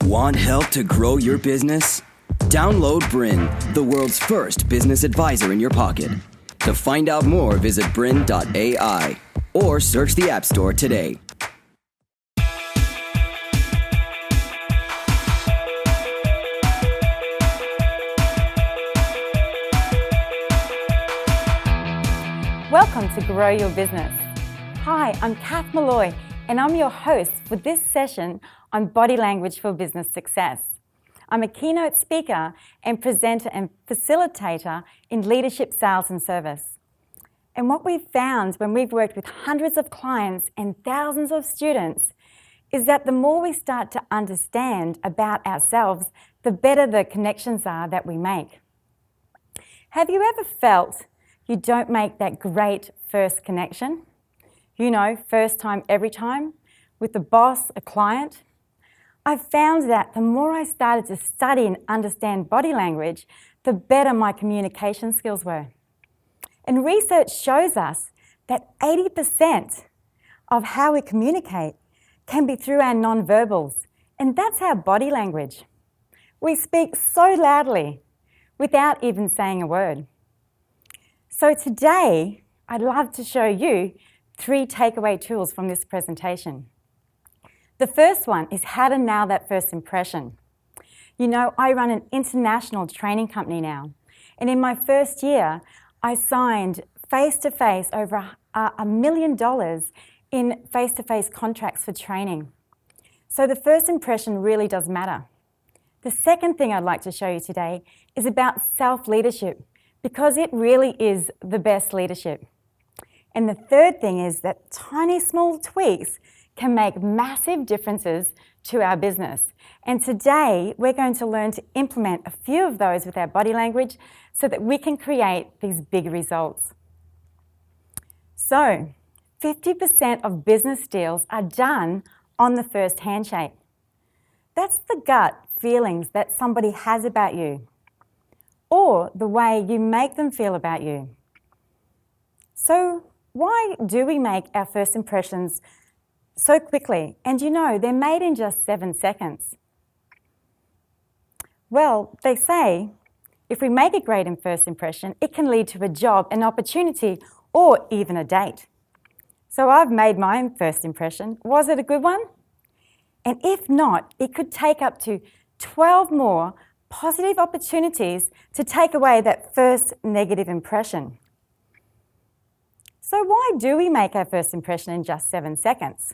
Want help to grow your business? Download BRiN, the world's first business advisor in your pocket. To find out more, visit BRiN.ai or search the App Store today. Welcome to Grow Your Business. Hi, I'm Catherine Molloy, and I'm your host for this session on body language for business success. I'm a keynote speaker and presenter and facilitator in leadership, sales, and service. And what we've found when we've worked with hundreds of clients and thousands of students is that the more we start to understand about ourselves, the better the connections are that we make. Have you ever felt you don't make that great first connection? You know, first time, every time, with a boss, a client. I've found that the more I started to study and understand body language, the better my communication skills were. And research shows us that 80% of how we communicate can be through our non-verbals, and that's our body language. We speak so loudly without even saying a word. So today, I'd love to show you 3 takeaway tools from this presentation. The first one is how to nail that first impression. You know, I run an international training company now, and in my first year, I signed face-to-face over $1 million in face-to-face contracts for training. So the first impression really does matter. The second thing I'd like to show you today is about self-leadership, because it really is the best leadership. And the third thing is that tiny small tweaks can make massive differences to our business. And today we're going to learn to implement a few of those with our body language so that we can create these big results. So 50% of business deals are done on the first handshake. That's the gut feelings that somebody has about you, or the way you make them feel about you. So why do we make our first impressions so quickly? And you know, they're made in just 7 seconds. Well, they say if we make a great first impression, it can lead to a job, an opportunity, or even a date. So I've made my first impression. Was it a good one? And if not, it could take up to 12 more positive opportunities to take away that first negative impression. So why do we make our first impression in just 7 seconds?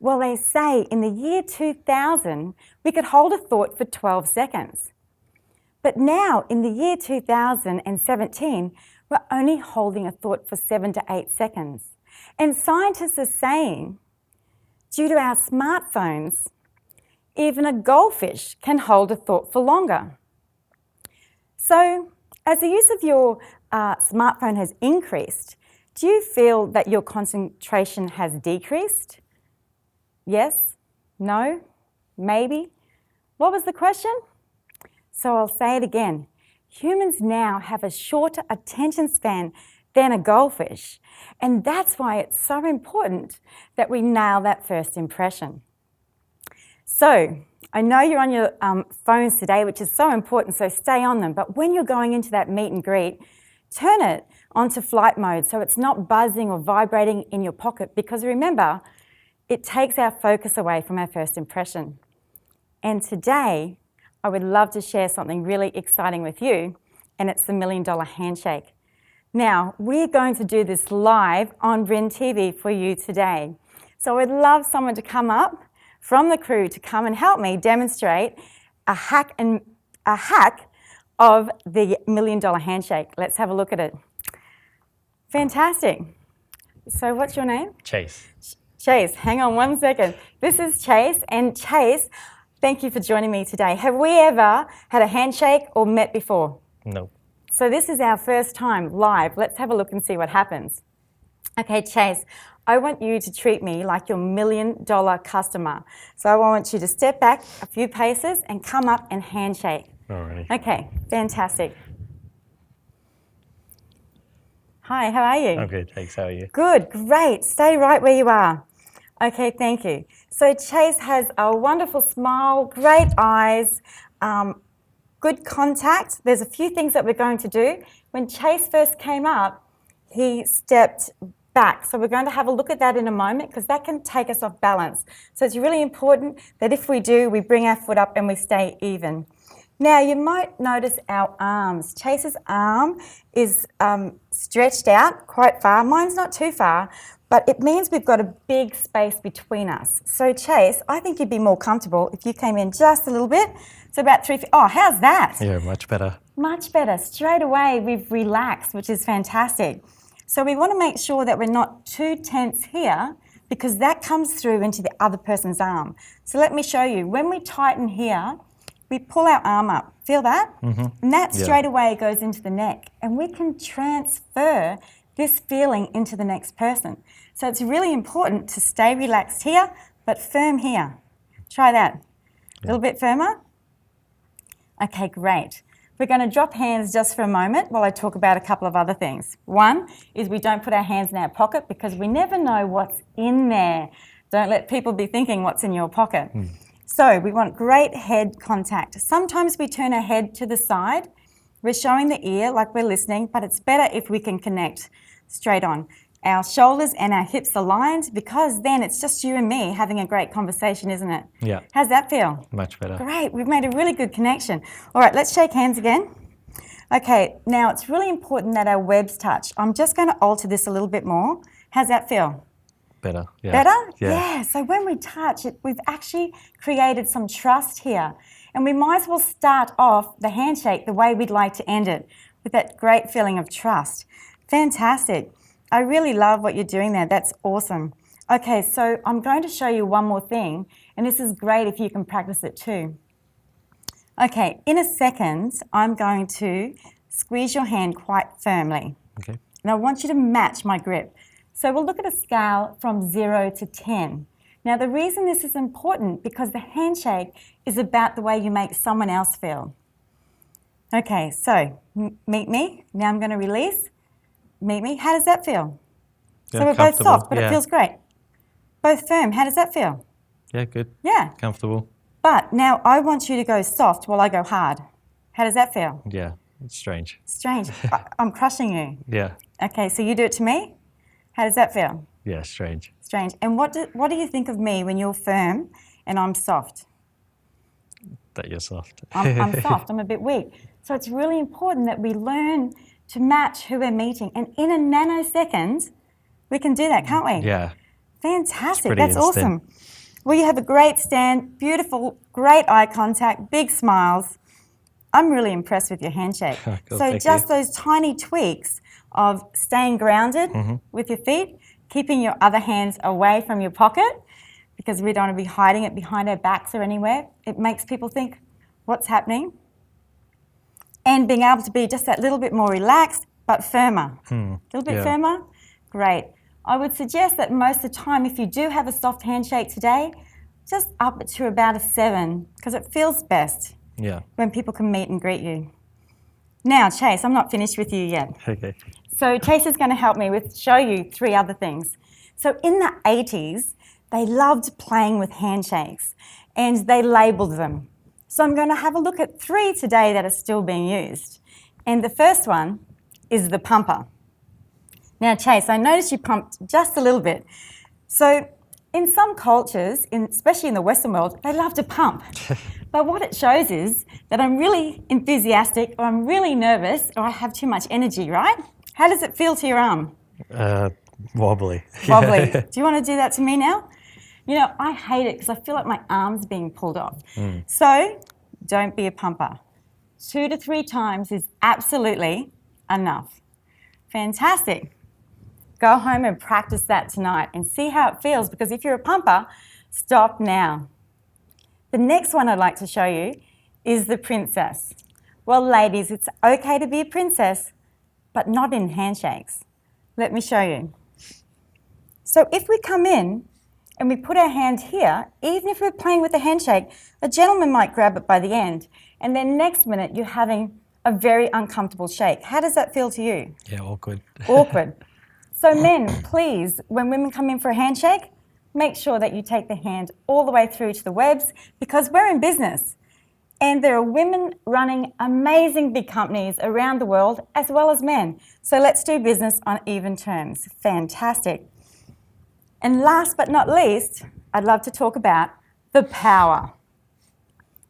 Well, they say in the year 2000, we could hold a thought for 12 seconds. But now, in the year 2017, we're only holding a thought for 7 to 8 seconds. And scientists are saying, due to our smartphones, even a goldfish can hold a thought for longer. So, as the use of your smartphone has increased, do you feel that your concentration has decreased? Yes? No? Maybe? What was the question? So I'll say it again. Humans now have a shorter attention span than a goldfish, and that's why it's so important that we nail that first impression. So, I know you're on your phones today, which is so important, so stay on them. But when you're going into that meet and greet, turn it onto flight mode so it's not buzzing or vibrating in your pocket, because remember, it takes our focus away from our first impression. And today, I would love to share something really exciting with you, and it's the $1 Million Handshake. Now, we're going to do this live on BRiN TV for you today. So I would love someone to come up from the crew to come and help me demonstrate a hack of the $1 Million Handshake. Let's have a look at it. Fantastic. So what's your name? Chase. Chase, hang on 1 second. This is Chase, and Chase, thank you for joining me today. Have we ever had a handshake or met before? No. So this is our first time live. Let's have a look and see what happens. Okay, Chase, I want you to treat me like your $1 million customer. So I want you to step back a few paces and come up and handshake. Alrighty. Okay, fantastic. Hi, how are you? I'm good, thanks. How are you? Good, great. Stay right where you are. Okay, thank you. So Chase has a wonderful smile, great eyes, good contact. There's a few things that we're going to do. When Chase first came up, he stepped back. So we're going to have a look at that in a moment because that can take us off balance. So it's really important that if we do, we bring our foot up and we stay even. Now you might notice our arms. Chase's arm is stretched out quite far. Mine's not too far, but it means we've got a big space between us. So Chase, I think you'd be more comfortable if you came in just a little bit. So about 3 feet. Oh, how's that? Yeah, much better. Much better. Straight away, we've relaxed, which is fantastic. So we want to make sure that we're not too tense here because that comes through into the other person's arm. So let me show you. When we tighten here, we pull our arm up. Feel that? Mm-hmm. And that straight away goes into the neck. And we can transfer this feeling into the next person. So it's really important to stay relaxed here, but firm here. Try that. A little bit firmer. Okay, great. We're going to drop hands just for a moment while I talk about a couple of other things. One is we don't put our hands in our pocket because we never know what's in there. Don't let people be thinking what's in your pocket. So we want great head contact. Sometimes we turn our head to the side. We're showing the ear like we're listening, but it's better if we can connect straight on. Our shoulders and our hips aligned because then it's just you and me having a great conversation, isn't it? Yeah. How's that feel? Much better. Great, we've made a really good connection. All right, let's shake hands again. Okay, now it's really important that our webs touch. I'm just going to alter this a little bit more. How's that feel? Better. Yeah. Better? Yeah. So when we touch it, we've actually created some trust here. And we might as well start off the handshake the way we'd like to end it, with that great feeling of trust. Fantastic. I really love what you're doing there. That's awesome. Okay, so I'm going to show you one more thing, and this is great if you can practice it too. Okay, in a second, I'm going to squeeze your hand quite firmly. Okay. And I want you to match my grip. So we'll look at a scale from 0 to 10. Now, the reason this is important because the handshake is about the way you make someone else feel. Okay, so meet me. Now I'm going to release. Meet me. How does that feel? Yeah, so we're both soft, but yeah. it feels great. Both firm. How does that feel? Yeah, good. Yeah. Comfortable. But now I want you to go soft while I go hard. How does that feel? Yeah, it's strange. Strange. I'm crushing you. Yeah. Okay, so you do it to me. How does that feel? Yeah, strange. Strange. And what do you think of me when you're firm and I'm soft? That you're soft. I'm soft. I'm a bit weak. So it's really important that we learn to match who we're meeting. And in a nanosecond, we can do that, can't we? Yeah. Fantastic. It's That's instant. awesome. Well, you have a great stand, beautiful, great eye contact, big smiles. I'm really impressed with your handshake. Cool, so thank just you. those tiny tweaks of staying grounded with your feet, keeping your other hands away from your pocket because we don't want to be hiding it behind our backs or anywhere. It makes people think, what's happening? And being able to be just that little bit more relaxed but firmer. A little bit firmer? Great. I would suggest that most of the time, if you do have a soft handshake today, just up it to about a 7 because it feels best when people can meet and greet you. Now, Chase, I'm not finished with you yet. Okay. So Chase is going to help me show you 3 other things. So in the 80s, they loved playing with handshakes and they labelled them. So I'm going to have a look at 3 today that are still being used. And the first one is the pumper. Now, Chase, I noticed you pumped just a little bit. So in some cultures, especially in the Western world, they love to pump. But what it shows is that I'm really enthusiastic or I'm really nervous or I have too much energy, right? How does it feel to your arm? Wobbly. Wobbly. Do you want to do that to me now? You know, I hate it because I feel like my arm's being pulled off. So don't be a pumper. 2 to 3 times is absolutely enough. Fantastic. Go home and practice that tonight and see how it feels because if you're a pumper, stop now. The next one I'd like to show you is the princess. Well, ladies, it's okay to be a princess, but not in handshakes. Let me show you. So if we come in and we put our hand here, even if we're playing with a handshake, a gentleman might grab it by the end, and then next minute you're having a very uncomfortable shake. How does that feel to you? Yeah, awkward. Awkward. So men, please, when women come in for a handshake, make sure that you take the hand all the way through to the webs, because we're in business. And there are women running amazing big companies around the world, as well as men. So let's do business on even terms. Fantastic. And last but not least, I'd love to talk about the power.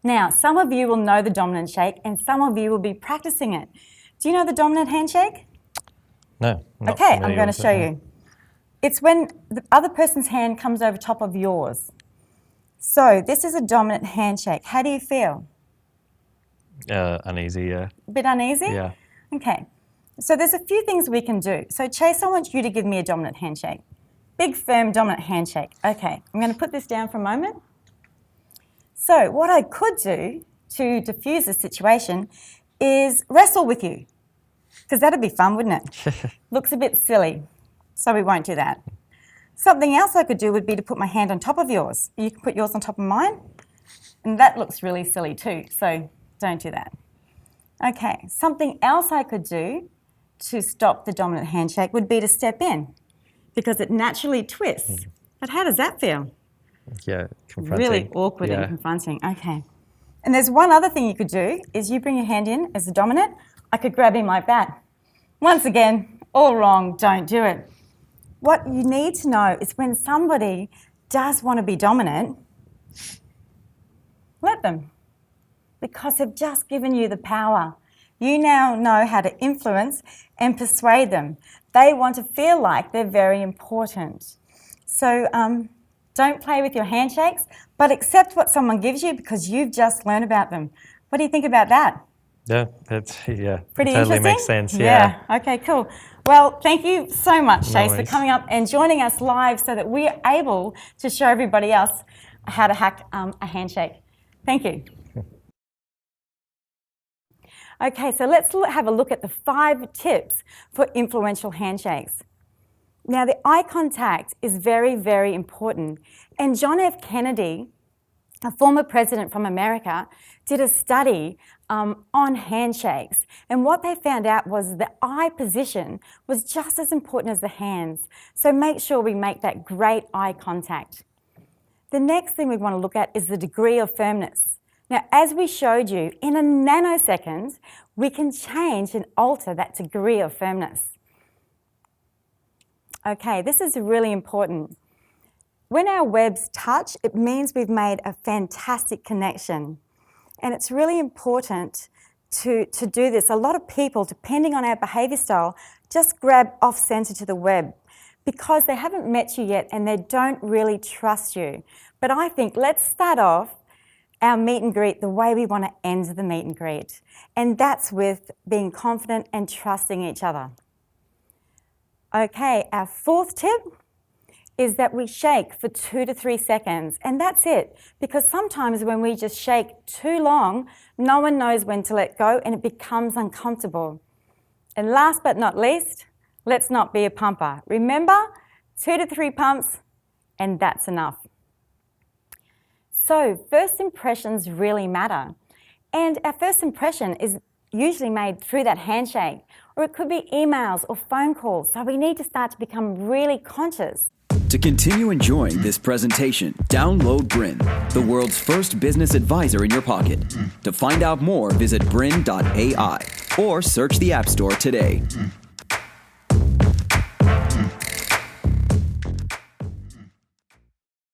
Now, some of you will know the dominant shake, and some of you will be practicing it. Do you know the dominant handshake? No. Not Okay, I'm familiar going to with show it, you. It's when the other person's hand comes over top of yours. So this is a dominant handshake. How do you feel? Uneasy, yeah. A bit uneasy? Yeah. Okay. So there's a few things we can do. So Chase, I want you to give me a dominant handshake. Big, firm, dominant handshake. Okay, I'm going to put this down for a moment. So what I could do to diffuse the situation is wrestle with you, because that'd be fun, wouldn't it? Looks a bit silly, so we won't do that. Something else I could do would be to put my hand on top of yours. You can put yours on top of mine, and that looks really silly too, so don't do that. Okay, something else I could do to stop the dominant handshake would be to step in, because it naturally twists. But how does that feel? Yeah, confronting. Really awkward and confronting. Okay. And there's one other thing you could do, is you bring your hand in as the dominant. I could grab him like that. Once again, all wrong, don't do it. What you need to know is when somebody does want to be dominant, let them, because they've just given you the power. You now know how to influence and persuade them. They want to feel like they're very important. So don't play with your handshakes, but accept what someone gives you because you've just learned about them. What do you think about that? Yeah, that's, yeah. Pretty totally interesting? makes sense, yeah. Okay, cool. Well, thank you so much, No Chase, for worries. coming up and joining us live so that we're able to show everybody else how to hack a handshake. Thank you. Okay, so let's have a look at the 5 tips for influential handshakes. Now, the eye contact is very, very important. And John F. Kennedy, a former president from America, did a study on handshakes. And what they found out was the eye position was just as important as the hands. So make sure we make that great eye contact. The next thing we want to look at is the degree of firmness. Now, as we showed you, in a nanosecond, we can change and alter that degree of firmness. Okay, this is really important. When our webs touch, it means we've made a fantastic connection. And it's really important to do this. A lot of people, depending on our behaviour style, just grab off-centre to the web because they haven't met you yet and they don't really trust you. But I think let's start off our meet and greet the way we want to end the meet and greet. And that's with being confident and trusting each other. Okay, our 4th tip is that we shake for 2 to 3 seconds, and that's it. Because sometimes when we just shake too long, no one knows when to let go and it becomes uncomfortable. And last but not least, let's not be a pumper. Remember, 2 to 3 pumps, and that's enough. So first impressions really matter. And our first impression is usually made through that handshake, or it could be emails or phone calls. So we need to start to become really conscious. To continue enjoying this presentation, download BRiN, the world's first business advisor in your pocket. To find out more, visit BRiN.ai or search the App Store today.